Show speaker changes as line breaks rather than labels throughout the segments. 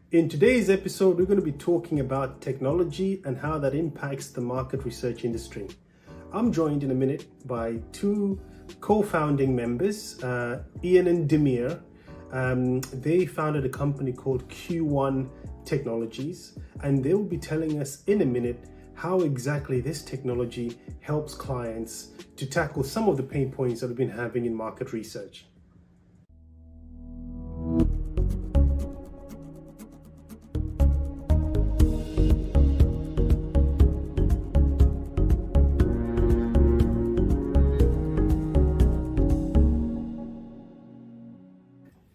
In today's episode, we're going to be talking about technology and how that impacts the market research industry. I'm joined in a minute by two co-founding members, Ian and Damir. They founded a company called Q1 Technologies, and they will be telling us in a minute how exactly this technology helps clients to tackle some of the pain points that we've been having in market research.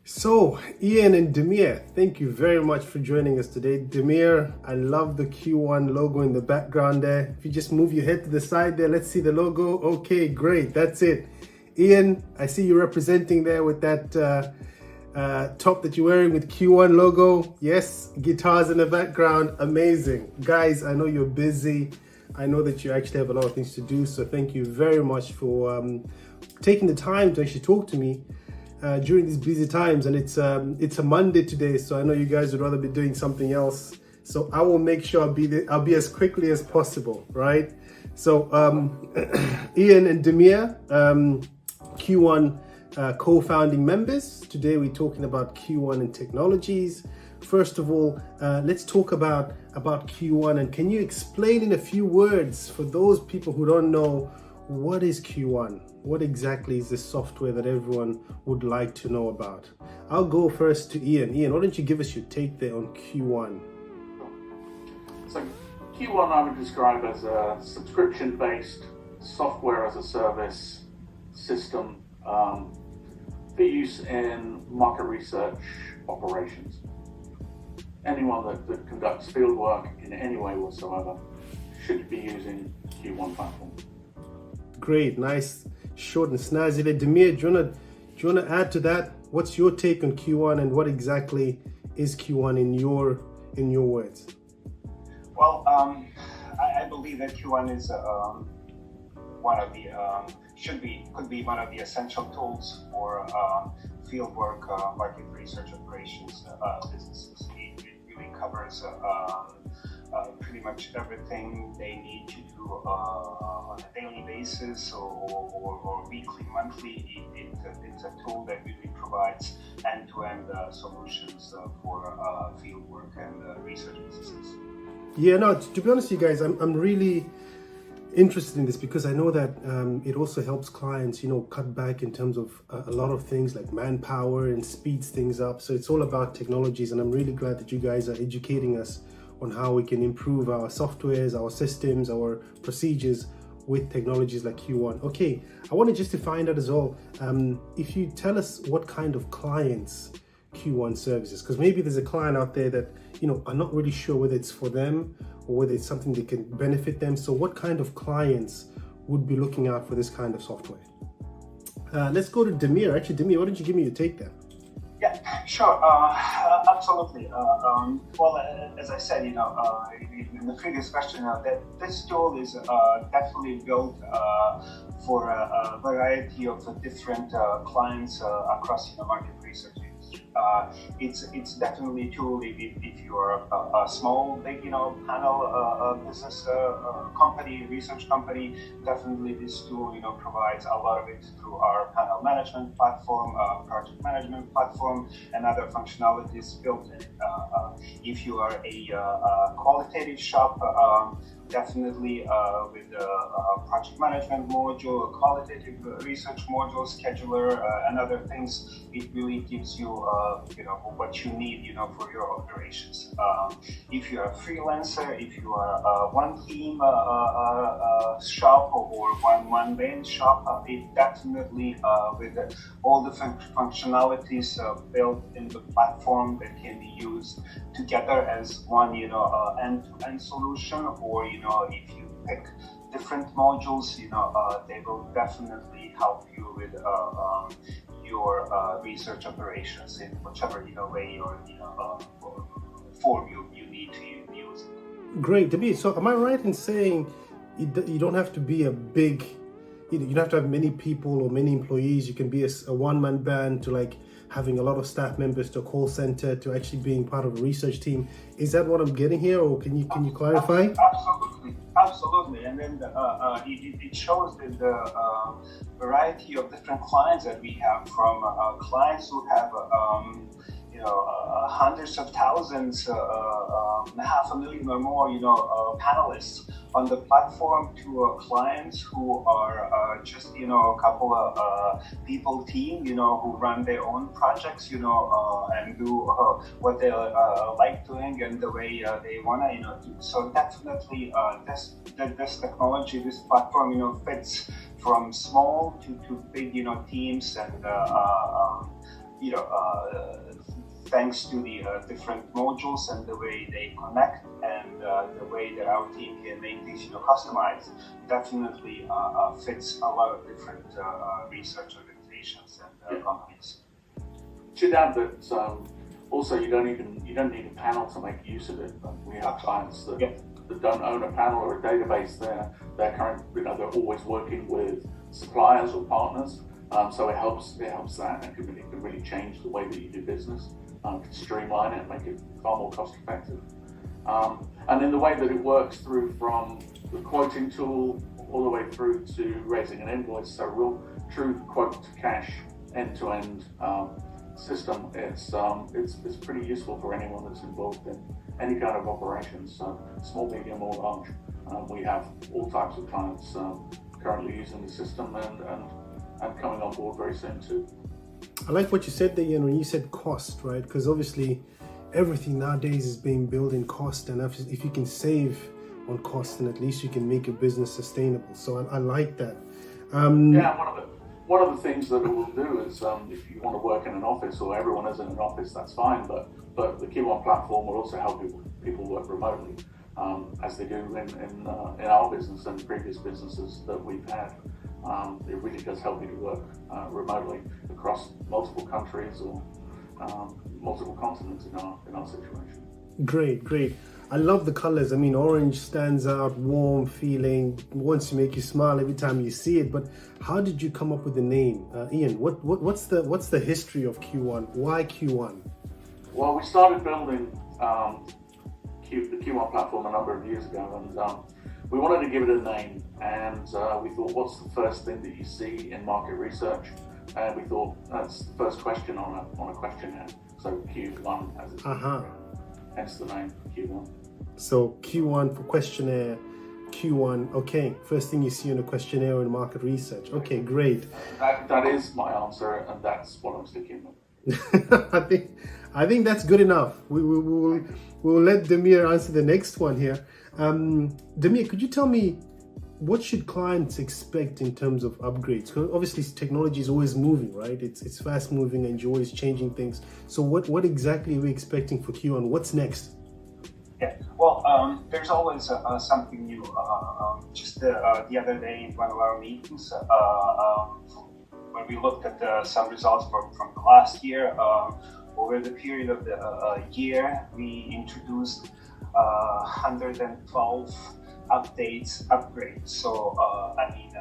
So, Ian and Damir, thank you very much for joining us today. Damir, I love the Q1 logo in the background there. If you just move your head to the side there, let's see the logo. Okay, great, that's it. Ian, I see you representing there with that top that you're wearing with Q1 logo. Yes, guitars in the background, amazing. Guys, I know you're busy. I know that you actually have a lot of things to do, so thank you very much for taking the time to actually talk to me during these busy times. And it's a Monday today, so I know you guys would rather be doing something else. So I will make sure I'll be as quickly as possible, right? So Ian and Damir, Q1 co-founding members. Today we're talking about Q1 and technologies. First of all, let's talk about Q1, and can you explain in a few words for those people who don't know, what is Q1? What exactly is the software that everyone would like to know about? I'll go first to Ian. Ian, why don't you give us your take there on Q1?
So Q1 I would describe as a subscription-based software as a service system for use in market research operations. Anyone that conducts field work in any way whatsoever should be using Q1 platform.
Great, nice, short and snazzy there. Damir, do you wanna add to that? What's your take on Q1 and what exactly is Q1 in your words?
Well, I believe that Q1 is one of the could be one of the essential tools for fieldwork, market research operations businesses. It really covers pretty much everything they need to do on a daily basis or weekly, monthly. It's a tool that really provides end-to-end solutions for fieldwork and research businesses.
Yeah, no, to be honest with you guys, I'm really interested in this because I know that it also helps clients, cut back in terms of a lot of things like manpower and speeds things up. So it's all about technologies, and I'm really glad that you guys are educating us on how we can improve our softwares, our systems, our procedures with technologies like Q1. Okay, I wanted just to find out as well, if you tell us what kind of clients Q1 services, because maybe there's a client out there that, are not really sure whether it's for them or whether it's something that can benefit them. So what kind of clients would be looking out for this kind of software? Let's go to Damir. Actually, Damir, why don't you give me your take there?
Yeah, sure, absolutely. Well, as I said, in the previous question, that this tool is definitely built for a variety of different clients across market research industry. It's definitely a tool if you're a small, big, panel business company, research company. Definitely this tool, provides a lot of it through our panel management platform, project management platform, and other functionalities built in. If you are a qualitative shop, definitely with the project management module, qualitative research module, scheduler, and other things, it really gives you, what you need, for your operations. If you're a freelancer, if you are one team shop or one man shop, it definitely with all the functionalities built in the platform that can be used together as one, end-to-end solution, or if you pick different modules, they will definitely help you with your research operations in whichever way or form you need to use it.
Great, Damir. So am I right in saying you don't have to be a big, you don't have to have many people or many employees? You can be a one-man band to having a lot of staff members to a call center to actually being part of a research team. Is that what I'm getting here, or can you clarify?
Absolutely. And then it shows the variety of different clients that we have, from clients who have hundreds of thousands, 500,000 or more, panelists on the platform, to clients who are just, a couple of people team, who run their own projects, and do what they like doing and the way they want to, do. So definitely this technology, this platform, fits from small to big, teams, and thanks to the different modules and the way they connect, and the way that our team can make these customized, definitely fits a lot of different research organizations and companies.
Should add that also you don't need a panel to make use of it. We have clients that don't own a panel or a database. They're always working with suppliers or partners. So it helps that, and it can really change the way that you do business. Can streamline it, make it far more cost effective. And then the way that it works through from the quoting tool all the way through to raising an invoice, so real true quote to cash end-to-end system. It's pretty useful for anyone that's involved in any kind of operations, small, medium or large. We have all types of clients currently using the system and coming on board very soon too.
I like what you said there, Ian, when you said cost, right? Because obviously everything nowadays is being built in cost, and if you can save on cost, then at least you can make your business sustainable. So I like that.
One of the things that it will do is if you want to work in an office, or everyone is in an office, that's fine, but the Q1 platform will also help people work remotely, as they do in our business and previous businesses that we've had. It really does help you to work remotely across multiple countries or multiple continents in our situation.
Great. I love the colors. I mean, orange stands out, warm feeling, wants to make you smile every time you see it. But how did you come up with the name, Ian? What's the history of Q1? Why Q1?
Well, we started building the Q1 platform a number of years ago, and we wanted to give it a name, and we thought, what's the first thing that you see in market research? And we thought that's the first question on a questionnaire. So Q1 as its hence the name Q1.
So Q1 for questionnaire, Q1. Okay, first thing you see on a questionnaire in market research. Okay, great.
That is my answer, and that's what I'm sticking with.
I think that's good enough. We'll let Damir answer the next one here. Damir, could you tell me, what should clients expect in terms of upgrades? Because obviously technology is always moving, right? It's fast moving and you're always changing things. So what exactly are we expecting for Q1? What's next?
Yeah, well, there's always something new. Just the other day in one of our meetings, when we looked at some results from the last year, over the period of the year, we introduced 112 upgrades. So,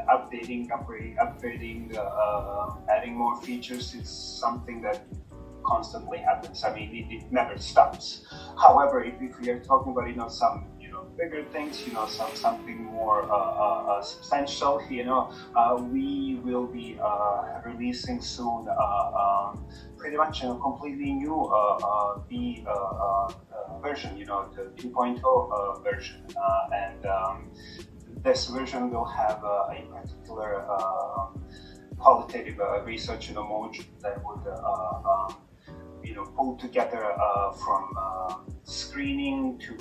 updating, upgrading, adding more features is something that constantly happens. It never stops. However, if we are talking about, some, bigger things, something more substantial, we will be releasing soon pretty much a completely new version, the 2.0 version, and this version will have a particular qualitative research module that would pull together from screening to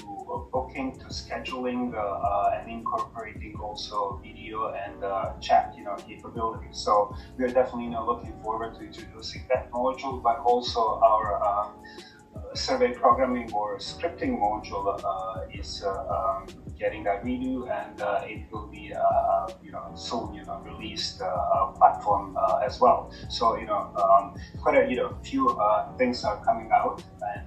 booking to scheduling and incorporating also video and chat capabilities. So we're definitely looking forward to introducing that module, but also our survey programming or scripting module is getting a redo, and it will be soon released platform as well. So quite a few things are coming out, and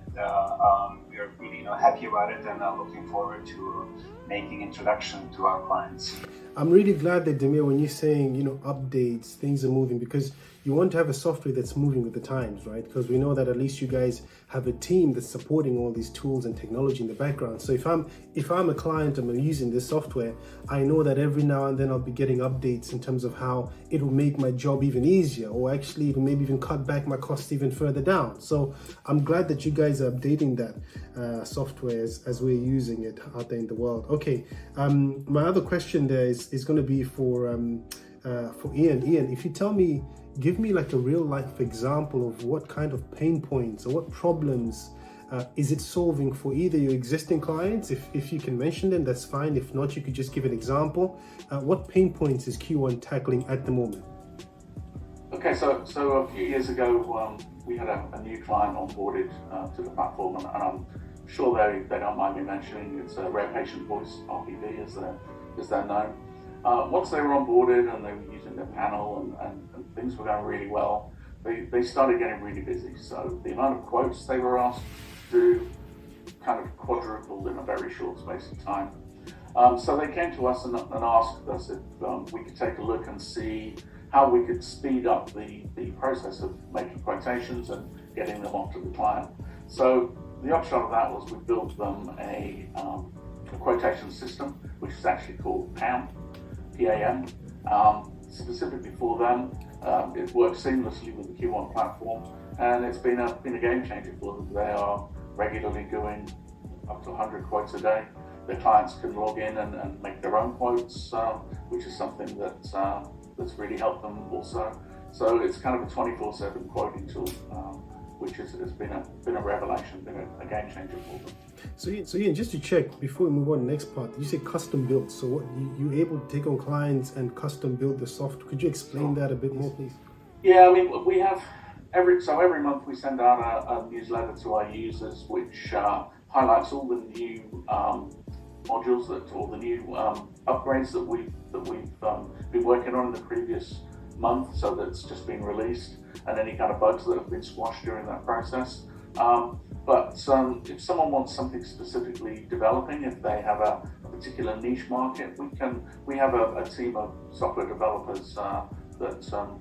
we are really happy about it, and looking forward to making introduction to our clients.
I'm really glad that, Damir, when you're saying updates, things are moving, because you want to have a software that's moving with the times, right? Because we know that at least you guys have a team that's supporting all these tools and technology in the background. So if I'm a client and I'm using this software, I know that every now and then I'll be getting updates in terms of how it will make my job even easier, or actually it'll maybe even cut back my costs even further down. So I'm glad that you guys are updating that software as we're using it out there in the world. Okay, my other question there is going to be for Ian. Ian, if you give me like a real life example of what kind of pain points or what problems is it solving for either your existing clients. If you can mention them, that's fine. If not, you could just give an example. What pain points is Q1 tackling at the moment?
Okay, so a few years ago, we had a new client onboarded to the platform, and I'm sure they don't mind me mentioning it's Rare Patient Voice, RPV as they're known. Once they were onboarded and they were using their panel and things were going really well, they started getting really busy. So the amount of quotes they were asked to do kind of quadrupled in a very short space of time. So they came to us and asked us if we could take a look and see how we could speed up the process of making quotations and getting them off to the client. So the upshot of that was we built them a quotation system, which is actually called PAM, specifically for them. It works seamlessly with the Q1 platform, and it's been a game changer for them. They are regularly doing up to 100 quotes a day. Their clients can log in and make their own quotes, which is something that's really helped them also. So it's kind of a 24/7 quoting tool, which has been a revelation, been a game changer for them.
So Ian, just to check before we move on to the next part, you say custom built. So what you able to take on clients and custom build the software? Could you explain that a bit more, please?
Yeah, I mean, we have every month we send out a newsletter to our users, which highlights all the new modules or the new upgrades that we've been working on in the previous month. So that's just been released, and any kind of bugs that have been squashed during that process. But if someone wants something specifically developing, if they have a particular niche market, we have a team of software developers that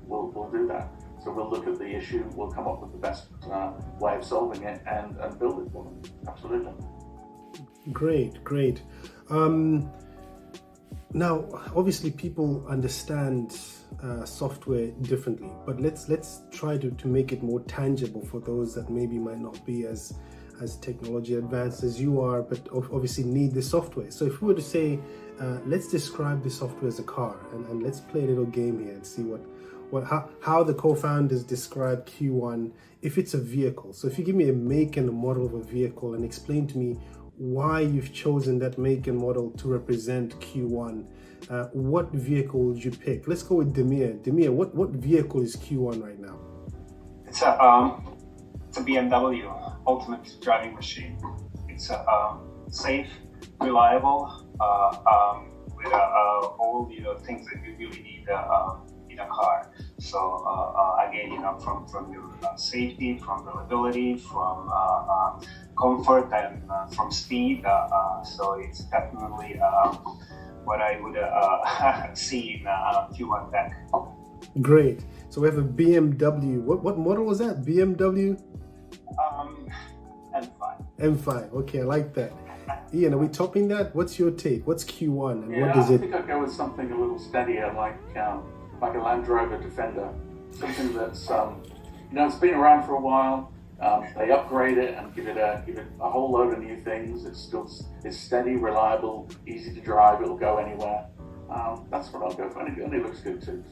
will do that. So we'll look at the issue, we'll come up with the best way of solving it and build it for them. Absolutely.
Great. Now, obviously, people understand software differently, but let's try to make it more tangible for those that maybe might not be as technology advanced as you are, but obviously need the software. So if we were to say, let's describe the software as a car, and let's play a little game here and see how the co-founders describe Q1 if it's a vehicle. So if you give me a make and a model of a vehicle and explain to me why you've chosen that make and model to represent Q1, what vehicle would you pick? Let's go with Damir. Damir, what vehicle is Q1 right now?
It's a BMW ultimate driving machine. It's safe, reliable, with all things that you really need in a car. So again, from your safety, from reliability, from comfort, and from speed. So it's definitely what I would see in Q1 tech.
Great. So we have a BMW. What model was that? BMW?
M5.
M5. Okay, I like that. Ian, are we topping that? What's your take? What's Q1 and what does
I
it?
think I'd go with something a little steadier, like a Land Rover Defender. Something that's it's been around for a while. They upgrade it and give it a whole load of new things. It's steady, reliable, easy to drive. It'll go anywhere. That's what I'll go for, and it looks good too.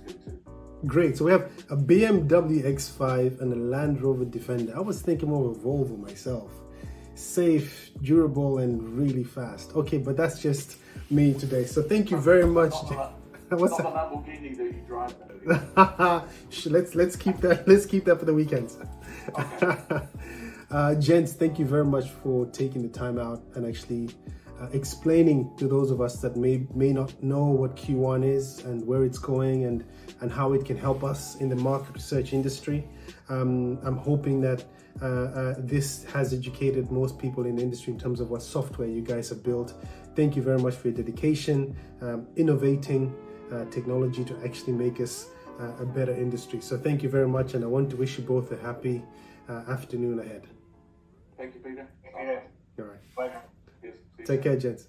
Great. So we have a BMW X5 and a Land Rover Defender. I was thinking more of a Volvo myself. Safe, durable, and really fast. Okay, but that's just me today. So thank you very much.
What's that? Not the Lamborghini that you drive though.
Let's keep that. Let's keep that for the weekends.
Okay.
Gents, thank you very much for taking the time out and actually explaining to those of us that may not know what Q1 is and where it's going and how it can help us in the market research industry. I'm hoping that this has educated most people in the industry in terms of what software you guys have built. Thank you very much for your dedication, innovating technology to actually make us a better industry. So thank you very much, and I want to wish you both a happy afternoon ahead.
Thank you, Peter.
Yeah.
All right.
Bye.
Yes, see you
Take
soon.
care, gents.